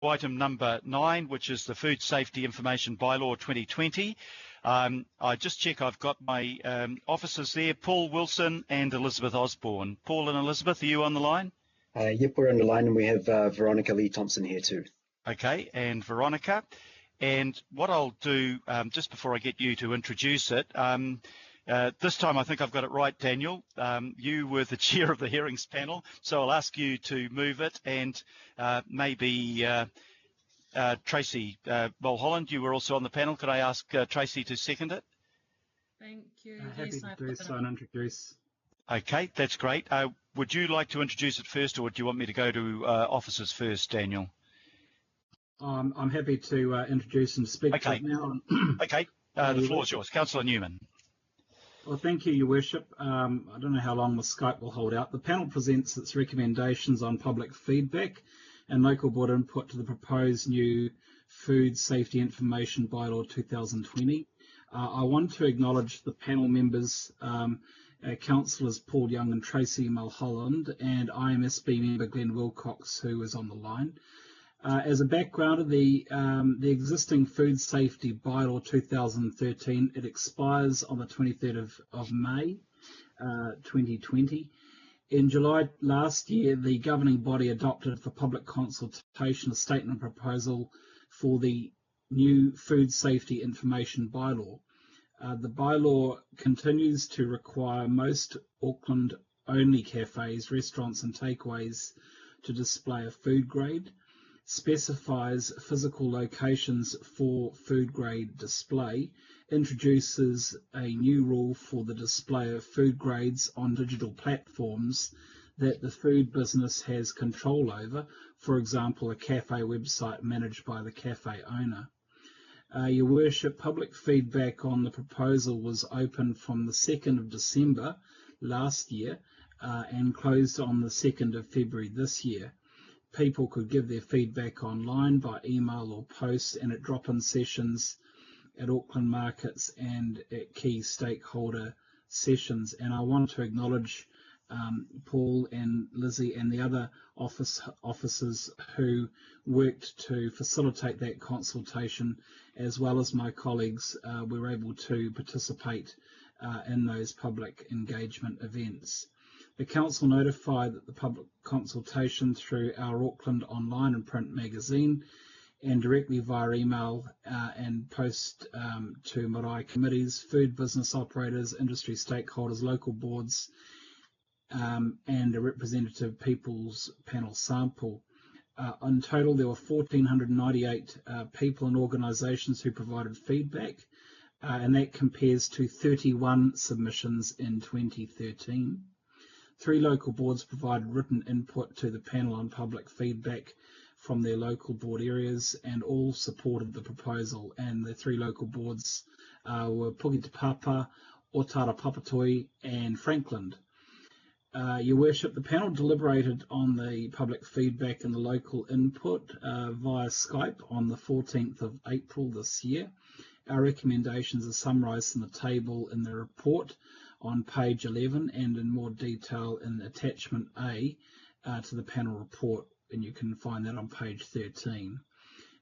item number 9, which is the Food Safety Information Bylaw 2020. I just check I've got my officers there, Paul Wilson and Elizabeth Osborne. Paul and Elizabeth, are you on the line? Yep, we're on the line, and we have Veronica Lee Thompson here too. Okay, and Veronica. And what I'll do, just before I get you to introduce it, this time I think I've got it right, Daniel. You were the chair of the hearings panel, so I'll ask you to move it, and maybe Tracy Mulholland, you were also on the panel. Could I ask Tracy to second it? Thank you. Happy to do so and introduce. Okay, that's great. Would you like to introduce it first, or do you want me to go to officers first, Daniel? I'm happy to introduce and speak to it now. Okay, the floor is yours. Councillor Newman. Well, thank you, Your Worship. I don't know how long the Skype will hold out. The panel presents its recommendations on public feedback and local board input to the proposed new Food Safety Information Bylaw 2020. I want to acknowledge the panel members, Councillors Paul Young and Tracy Mulholland, and IMSB member Glenn Wilcox, who is on the line. As a background, the existing Food Safety Bylaw 2013, it expires on the 23rd of May 2020. In July last year, the governing body adopted for public consultation a statement proposal for the new Food Safety Information Bylaw. The bylaw continues to require most Auckland-only cafes, restaurants and takeaways to display a food grade, specifies physical locations for food grade display, introduces a new rule for the display of food grades on digital platforms that the food business has control over, for example, a cafe website managed by the cafe owner. Your Worship, public feedback on the proposal was open from the 2nd of December last year and closed on the 2nd of February this year. People could give their feedback online by email or post and at drop-in sessions at Auckland markets and at key stakeholder sessions. And I want to acknowledge Paul and Lizzie and the other officers who worked to facilitate that consultation, as well as my colleagues were able to participate in those public engagement events. The Council notified that the public consultation through our Auckland online and print magazine and directly via email and post to marae committees, food business operators, industry stakeholders, local boards and a representative people's panel sample. In total, there were 1,498 people and organisations who provided feedback, and that compares to 31 submissions in 2013. 3 local boards provided written input to the panel on public feedback from their local board areas, and all supported the proposal. And the 3 local boards were Puketipapa, Otara Papatoi and Franklin. Your Worship, the panel deliberated on the public feedback and the local input via Skype on the 14th of April this year. Our recommendations are summarised in the table in the report on page 11 and in more detail in attachment A to the panel report, and you can find that on page 13.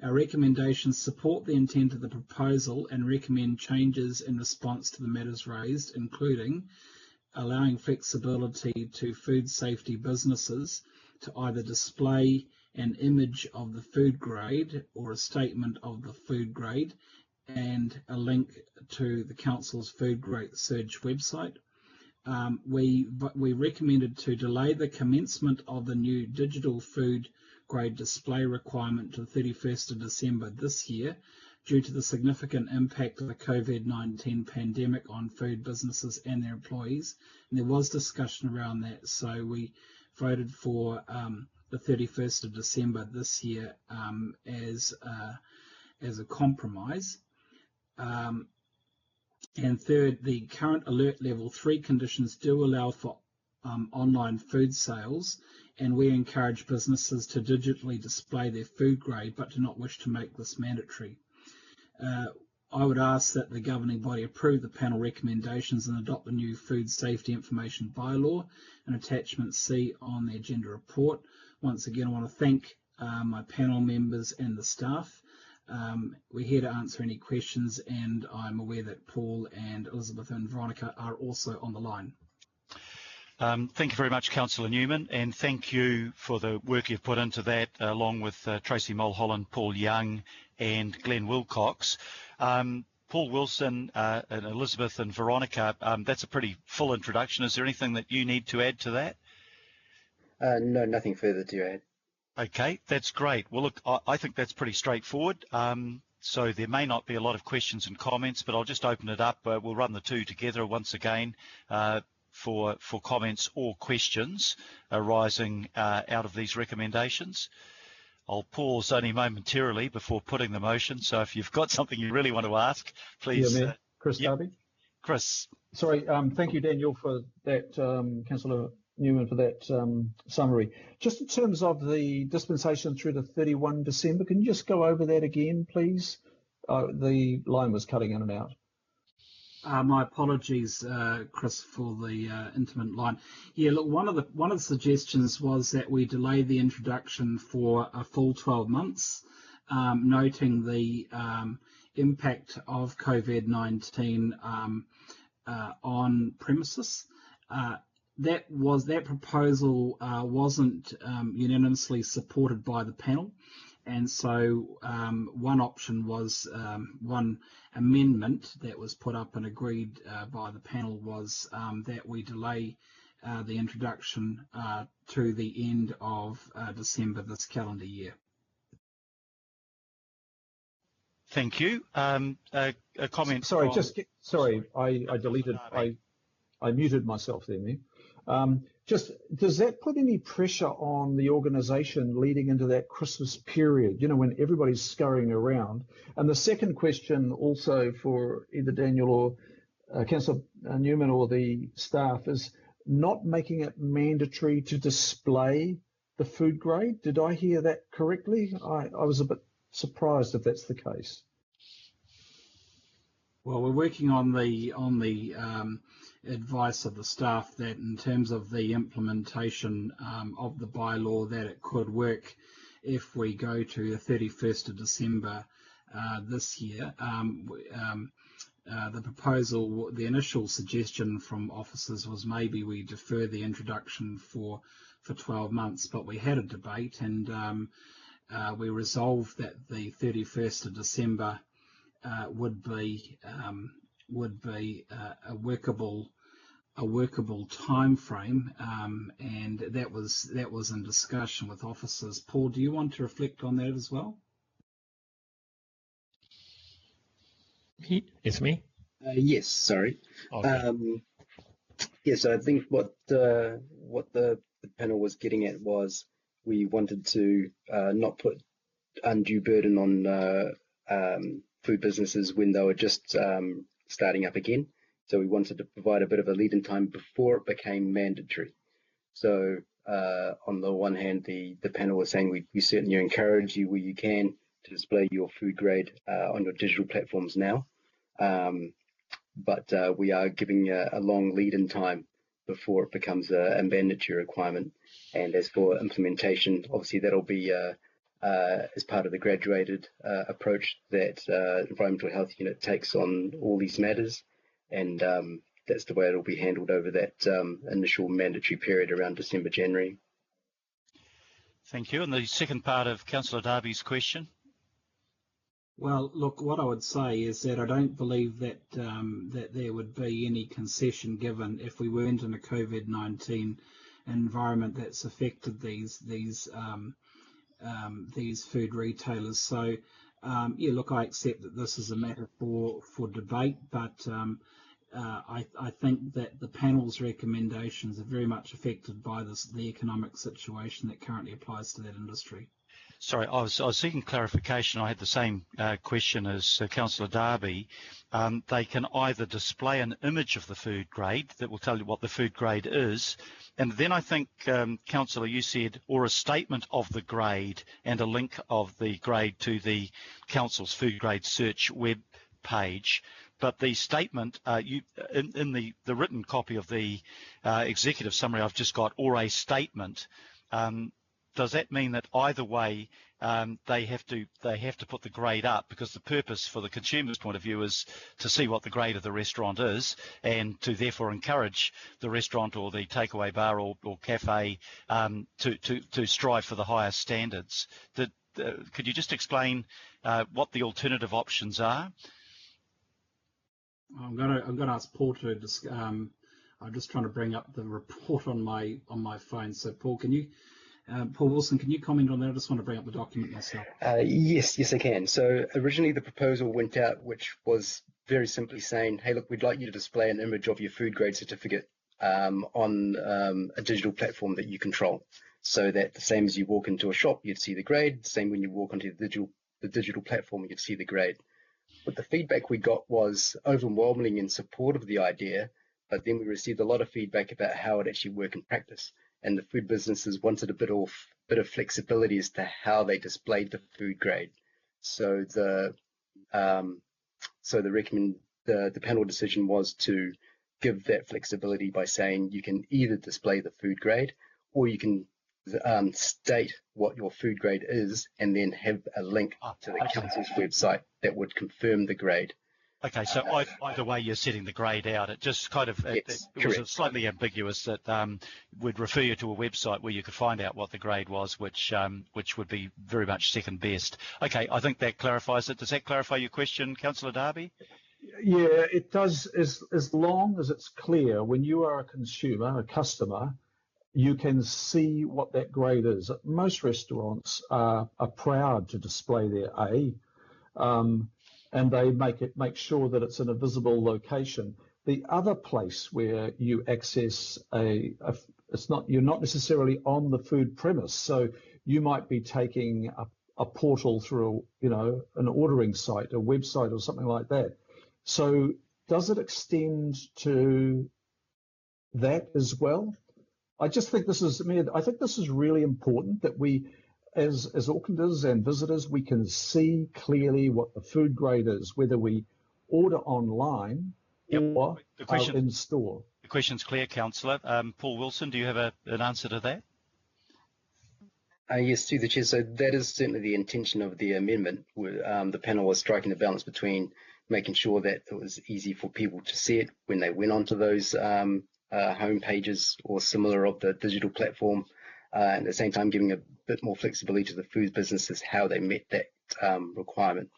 Our recommendations support the intent of the proposal and recommend changes in response to the matters raised, including allowing flexibility to food safety businesses to either display an image of the food grade or a statement of the food grade and a link to the Council's Food Grade Search website. We recommended to delay the commencement of the new digital food grade display requirement to the 31st of December this year due to the significant impact of the COVID-19 pandemic on food businesses and their employees. And there was discussion around that, so we voted for the 31st of December this year as a compromise. And third, the current alert level 3 conditions do allow for online food sales, and we encourage businesses to digitally display their food grade but do not wish to make this mandatory. I would ask that the governing body approve the panel recommendations and adopt the new Food Safety Information Bylaw and attachment C on the agenda report. Once again, I want to thank my panel members and the staff. We're here to answer any questions, and I'm aware that Paul and Elizabeth and Veronica are also on the line. Thank you very much, Councillor Newman, and thank you for the work you've put into that, along with Tracy Mulholland, Paul Young and Glenn Wilcox. Paul Wilson and Elizabeth and Veronica, that's a pretty full introduction. Is there anything that you need to add to that? No, nothing further to add. Okay, that's great. Well, look, I think that's pretty straightforward. So there may not be a lot of questions and comments, but I'll just open it up. We'll run the two together once again for comments or questions arising out of these recommendations. I'll pause only momentarily before putting the motion. So if you've got something you really want to ask, please. Yeah, Chris Darby. Chris. Sorry, thank you, Daniel, for that, Councillor Newman, for that summary. Just in terms of the dispensation through to 31 December, can you just go over that again, please? The line was cutting in and out. My apologies, Chris, for the intermittent line. Yeah, look, one of the suggestions was that we delay the introduction for a full 12 months, noting the impact of COVID-19 on premises. That proposal wasn't unanimously supported by the panel. And so one option was, one amendment that was put up and agreed by the panel was that we delay the introduction to the end of December this calendar year. Thank you. A comment. Sorry, I deleted, I muted myself there. Just, does that put any pressure on the organisation leading into that Christmas period, you know, when everybody's scurrying around? And the second question also for either Daniel or Councillor Newman or the staff is not making it mandatory to display the food grade. Did I hear that correctly? I was a bit surprised if that's the case. Well, we're working on the advice of the staff that in terms of the implementation of the bylaw, that it could work if we go to the 31st of December this year. The proposal, the initial suggestion from officers was maybe we defer the introduction for 12 months, but we had a debate and we resolved that the 31st of December would be a workable time frame, and that was in discussion with officers. Paul, do you want to reflect on that as well? It's me. Yes, sorry. Okay. Yes, I think what the panel was getting at was we wanted to not put undue burden on food businesses when they were just starting up again. So we wanted to provide a bit of a lead-in time before it became mandatory. So on the one hand, the panel was saying we certainly encourage you where you can to display your food grade on your digital platforms now. But we are giving a long lead-in time before it becomes a mandatory requirement. And as for implementation, obviously that'll be as part of the graduated approach that Environmental Health Unit takes on all these matters. And that's the way it'll be handled over that initial mandatory period around December, January. Thank you. And the second part of Councillor Darby's question? Well, look, what I would say is that I don't believe that that there would be any concession given if we weren't in a COVID-19 environment that's affected these food retailers. So, yeah, look, I accept that this is a matter for debate, but I think that the panel's recommendations are very much affected by the economic situation that currently applies to that industry. Sorry, I was seeking clarification. I had the same question as Councillor Darby. They can either display an image of the food grade that will tell you what the food grade is, and then I think, Councillor, you said, or a statement of the grade and a link of the grade to the Council's food grade search web page. But the statement, in the written copy of the executive summary I've just got, or a statement, does that mean that either way they have to put the grade up, because the purpose for the consumer's point of view is to see what the grade of the restaurant is, and to therefore encourage the restaurant or the takeaway bar or cafe to strive for the highest standards? Could you just explain what the alternative options are? I'm gonna ask Paul to I'm just trying to bring up the report on my phone. So Paul, Paul Wilson, can you comment on that? I just want to bring up the document myself. Yes, I can. So originally the proposal went out, which was very simply saying, hey, look, we'd like you to display an image of your food grade certificate on a digital platform that you control, so that the same as you walk into a shop, you'd see the grade. Same when you walk onto the digital platform, you'd see the grade. But the feedback we got was overwhelmingly in support of the idea, but then we received a lot of feedback about how it actually worked in practice. And the food businesses wanted a bit of flexibility as to how they displayed the food grade. So the panel decision was to give that flexibility by saying you can either display the food grade, or you can state what your food grade is and then have a link to the council's website that would confirm the grade. Okay, so either way you're setting the grade out. It just kind of it was slightly ambiguous that would refer you to a website where you could find out what the grade was, which would be very much second best. Okay, I think that clarifies it. Does that clarify your question, Councillor Darby? Yeah, it does. As long as it's clear, when you are a consumer, a customer, you can see what that grade is. Most restaurants are proud to display their A. And they make sure that it's in a visible location. The other place where you access you're not necessarily on the food premise, so you might be taking a portal through an ordering site, a website, or something like that. So does it extend to that as well? I think this is really important that we, as Aucklanders and visitors, we can see clearly what the food grade is, whether we order online or in store. The question's clear, Councillor. Paul Wilson, do you have an answer to that? Yes, through the chair. So that is certainly the intention of the amendment. The panel was striking a balance between making sure that it was easy for people to see it when they went onto those home pages or similar of the digital platform, and at the same time giving a bit more flexibility to the food businesses how they met that requirement.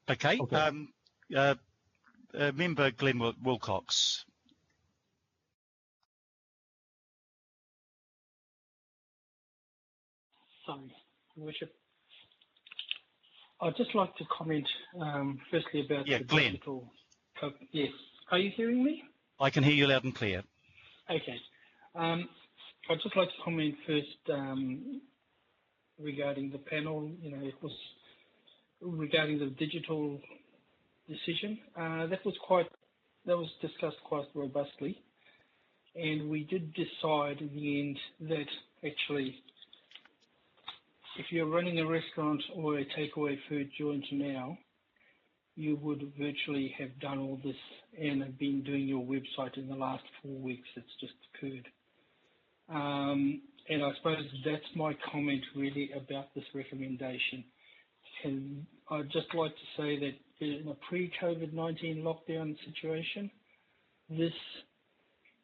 Okay. Member Glenn Wilcox. Sorry, Your Worship. I'd just like to comment firstly about the Glenn. digital. Yes. Are you hearing me? I can hear you loud and clear. Okay. I'd just like to comment first regarding the panel. It was regarding the digital decision. That was discussed quite robustly, and we did decide in the end that actually, if you're running a restaurant or a takeaway food joint now, you would virtually have done all this and have been doing your website in the last 4 weeks. It's just occurred. And I suppose that's my comment really about this recommendation. And I'd just like to say that in a pre-COVID-19 lockdown situation, this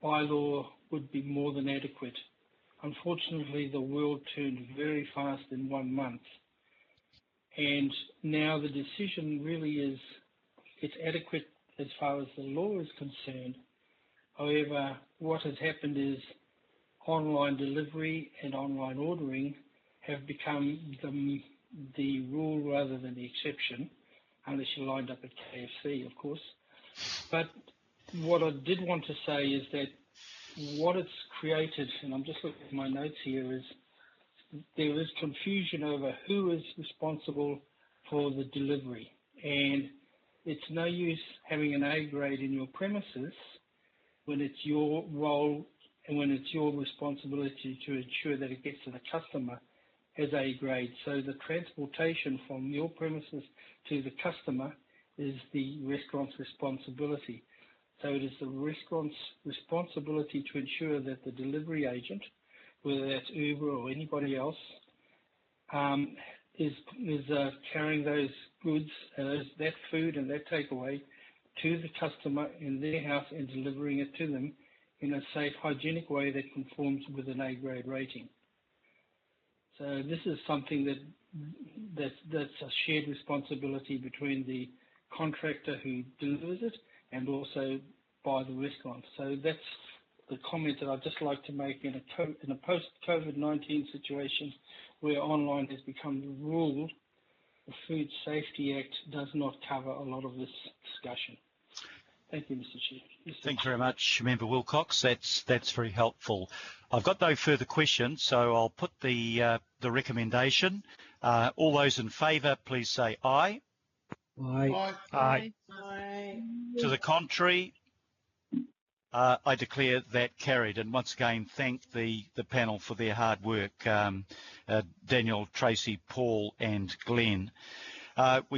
bylaw would be more than adequate. Unfortunately, the world turned very fast in 1 month. And now the decision really is, it's adequate as far as the law is concerned. However, what has happened is online delivery and online ordering have become the rule rather than the exception, unless you're lined up at KFC, of course. But what I did want to say is that what it's created, and I'm just looking at my notes here, is there is confusion over who is responsible for the delivery. And it's no use having an A grade in your premises when it's your role and when it's your responsibility to ensure that it gets to the customer as A grade. So the transportation from your premises to the customer is the restaurant's responsibility. So it is the restaurant's responsibility to ensure that the delivery agent whether that's Uber or anybody else, is carrying those goods, that food and that takeaway to the customer in their house and delivering it to them in a safe, hygienic way that conforms with an A-grade rating. So this is something that's a shared responsibility between the contractor who delivers it and also by the restaurant. So that's the comment that I'd just like to make in a post-COVID-19 situation where online has become the rule. The Food Safety Act does not cover a lot of this discussion. Thank you, Mr. Chair. Thank you very much, Member Wilcox. That's very helpful. I've got no further questions, so I'll put the recommendation. All those in favour, please say aye. Aye. Aye. To the contrary, I declare that carried. And once again, thank the panel for their hard work, Daniel, Tracy, Paul and Glenn. We